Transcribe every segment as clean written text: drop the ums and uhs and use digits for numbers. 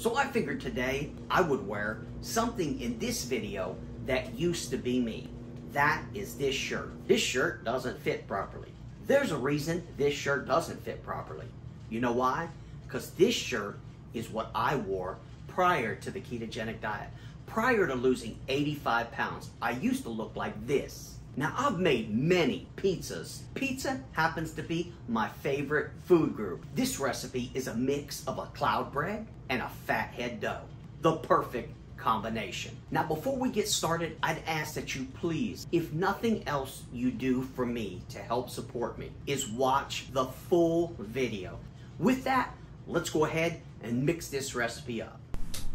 So I figured today I would wear something in this video that used to be me. That is this shirt. This shirt doesn't fit properly. There's a reason this shirt doesn't fit properly. You know why? Because this shirt is what I wore prior to the ketogenic diet. Prior to losing 85 pounds, I used to look like this. Now, I've made many pizzas. Pizza happens to be my favorite food group. This recipe is a mix of a cloud bread and a fathead dough. The perfect combination. Now, before we get started, I'd ask that you please, if nothing else you do for me to help support me, is watch the full video. With that, let's go ahead and mix this recipe up.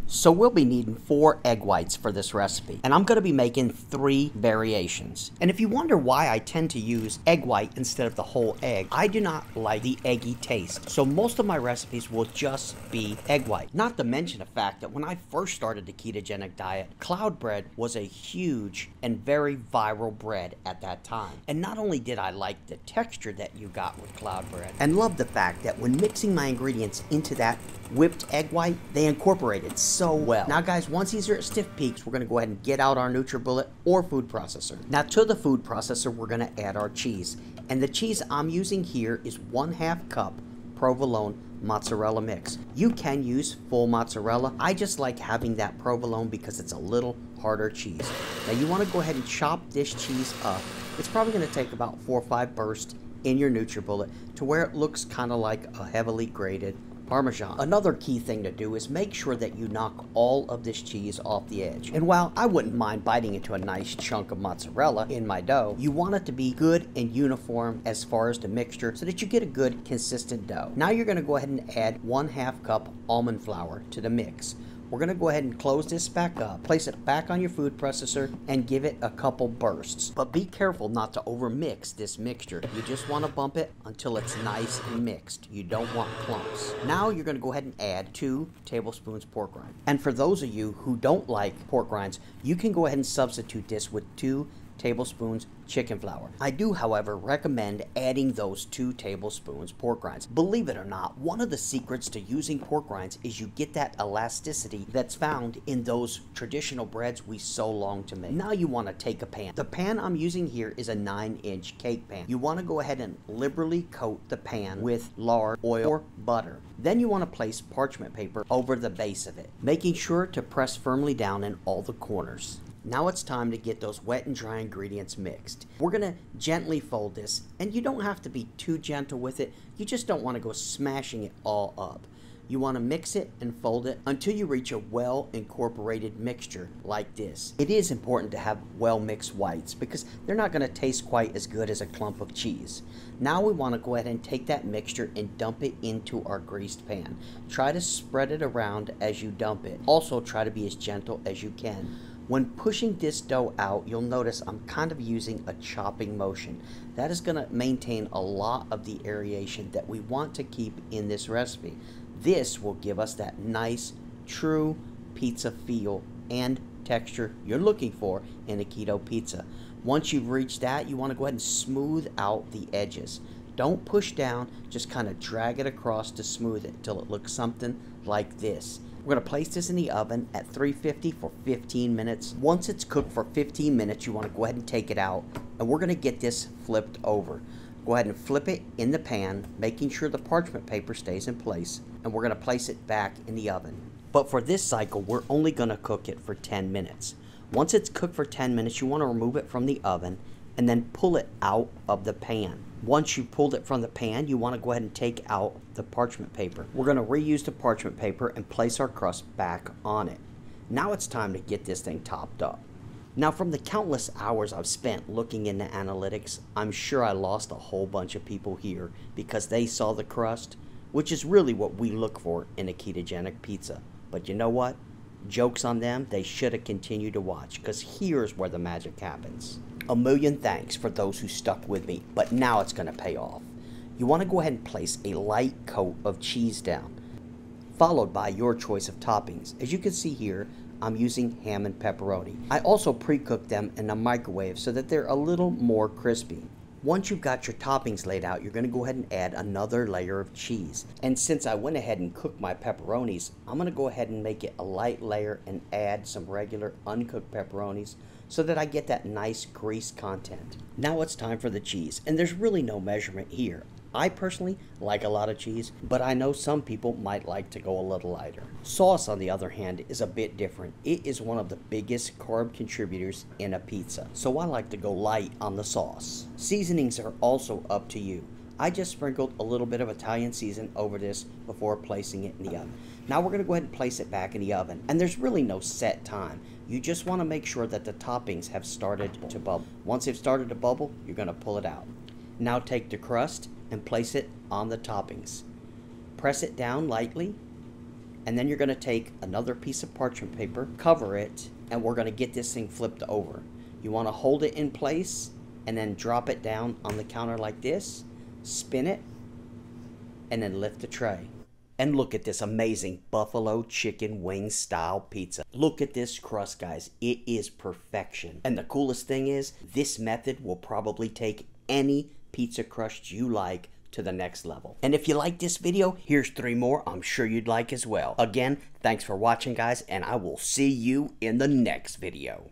So we'll be needing 4 egg whites for this recipe, and I'm going to be making 3 variations. And if you wonder why I tend to use egg white instead of the whole egg, I do not like the eggy taste. So most of my recipes will just be egg white. Not to mention the fact that when I first started the ketogenic diet, cloud bread was a huge and very viral bread at that time. And not only did I like the texture that you got with cloud bread, and love the fact that when mixing my ingredients into that whipped egg white, they incorporated so well. Now guys, once these are at stiff peaks, we're gonna go ahead and get out our NutriBullet or food processor. Now to the food processor, we're gonna add our cheese. And the cheese I'm using here is 1/2 cup provolone mozzarella mix. You can use full mozzarella. I just like having that provolone because it's a little harder cheese. Now you wanna go ahead and chop this cheese up. It's probably gonna take about 4 or 5 bursts in your NutriBullet to where it looks kind of like a heavily grated Parmesan. Another key thing to do is make sure that you knock all of this cheese off the edge. And while I wouldn't mind biting into a nice chunk of mozzarella in my dough, you want it to be good and uniform as far as the mixture so that you get a good consistent dough. Now you're going to go ahead and add 1/2 cup almond flour to the mix. We're going to go ahead and close this back up, place it back on your food processor, and give it a couple bursts. But be careful not to overmix this mixture. You just want to bump it until it's nice and mixed. You don't want clumps. Now you're going to go ahead and add 2 tablespoons pork rind. And for those of you who don't like pork rinds, you can go ahead and substitute this with 2 tablespoons chicken flour. I do, however, recommend adding those 2 tablespoons pork rinds. Believe it or not, one of the secrets to using pork rinds is you get that elasticity that's found in those traditional breads we so long to make. Now you want to take a pan. The pan I'm using here is a 9-inch cake pan. You want to go ahead and liberally coat the pan with lard, oil, or butter. Then you want to place parchment paper over the base of it, making sure to press firmly down in all the corners. Now it's time to get those wet and dry ingredients mixed. We're going to gently fold this, and you don't have to be too gentle with it. You just don't want to go smashing it all up. You want to mix it and fold it until you reach a well-incorporated mixture like this. It is important to have well-mixed whites because they're not going to taste quite as good as a clump of cheese. Now we want to go ahead and take that mixture and dump it into our greased pan. Try to spread it around as you dump it. Also try to be as gentle as you can. When pushing this dough out, you'll notice I'm kind of using a chopping motion. That is going to maintain a lot of the aeration that we want to keep in this recipe. This will give us that nice, true pizza feel and texture you're looking for in a keto pizza. Once you've reached that, you want to go ahead and smooth out the edges. Don't push down, just kind of drag it across to smooth it until it looks something like this. We're going to place this in the oven at 350 for 15 minutes. Once it's cooked for 15 minutes, you want to go ahead and take it out, and we're going to get this flipped over. Go ahead and flip it in the pan, making sure the parchment paper stays in place, and we're going to place it back in the oven. But for this cycle, we're only going to cook it for 10 minutes. Once it's cooked for 10 minutes, you want to remove it from the oven and then pull it out of the pan. Once you pulled it from the pan, you want to go ahead and take out the parchment paper. We're going to reuse the parchment paper and place our crust back on it. Now it's time to get this thing topped up. Now, from the countless hours I've spent looking into analytics, I'm sure I lost a whole bunch of people here because they saw the crust, which is really what we look for in a ketogenic pizza. But you know what? Joke's on them. They should have continued to watch, because here's where the magic happens. A million thanks for those who stuck with me, but now it's going to pay off. You want to go ahead and place a light coat of cheese down, followed by your choice of toppings. As you can see here, I'm using ham and pepperoni. I also pre-cooked them in a microwave so that they're a little more crispy. Once you've got your toppings laid out, you're going to go ahead and add another layer of cheese. And since I went ahead and cooked my pepperonis, I'm going to go ahead and make it a light layer and add some regular uncooked pepperonis so that I get that nice grease content. Now it's time for the cheese, and there's really no measurement here. I personally like a lot of cheese, but I know some people might like to go a little lighter. Sauce, on the other hand, is a bit different. It is one of the biggest carb contributors in a pizza, so I like to go light on the sauce. Seasonings are also up to you. I just sprinkled a little bit of Italian season over this before placing it in the oven. Now we're going to go ahead and place it back in the oven, and there's really no set time. You just want to make sure that the toppings have started to bubble. Once they've started to bubble, you're going to pull it out. Now take the crust and place it on the toppings. Press it down lightly, and then you're going to take another piece of parchment paper, cover it, and we're going to get this thing flipped over. You want to hold it in place and then drop it down on the counter like this, spin it, and then lift the tray. And look at this amazing buffalo chicken wing style pizza. Look at this crust, guys. It is perfection. And the coolest thing is, this method will probably take any pizza crust you like to the next level. And if you like this video, here's 3 more I'm sure you'd like as well. Again, thanks for watching, guys, and I will see you in the next video.